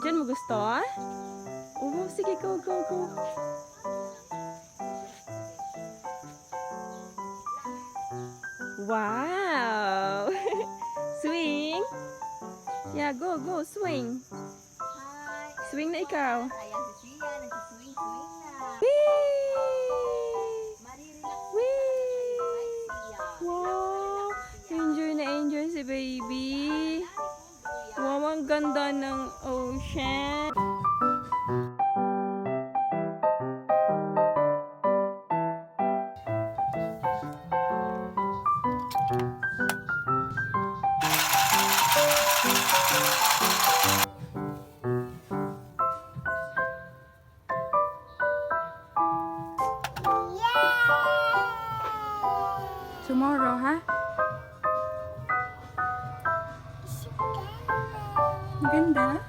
Diyan mo gusto, ah? Oo, sige, go, go, go. Wow! Swing! Yeah, go, go, swing. Hi! Swing na ikaw. Ayan si Sia, nagsiswing-swing na. Whee! Marirelax Whee! right, Sia. Wow! Enjoy na enjoy si baby. Kuya. Wow, ang ganda ng ocean. Tomorrow, ha? Ganda.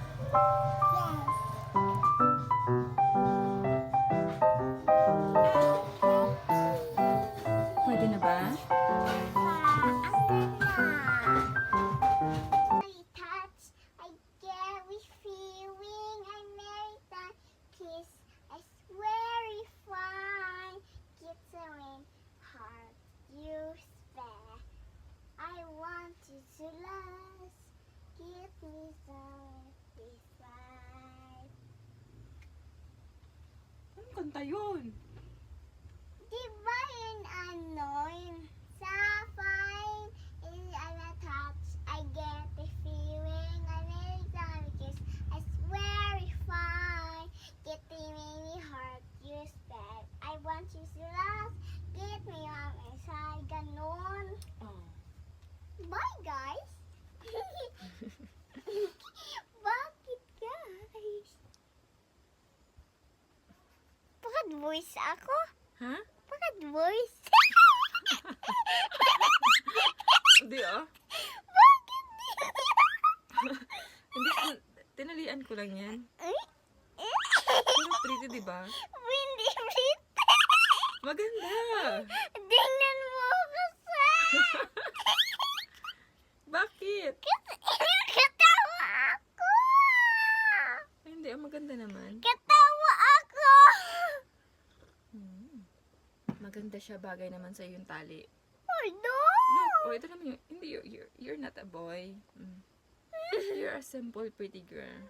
Pwede na ba? I want you to last. Give me some this life. Anong kanta yun? Di ba yun yun? Sapphire is an touch. I get the feeling I need time because I swear it's fine. Getting me heart you spend. I want you to last. Get me on inside. Ganon. Oh. Bye, guys. Bakit, guys? Bakit voice ako? Ha? Bakit voice? Hindi, ah. Bakit? Hindi, tinalian ko lang yan. Ay? Pero pretty, di ba? Hindi, Brit. Maganda. Tingnan mo kasi. Bakit? Katawa ako. Ay, hindi, maganda naman. Katawa ako. Maganda siya, bagay naman sa yung tali. Ano? Look, oh, ito naman yung, hindi, you're not a boy. You're a simple, pretty girl.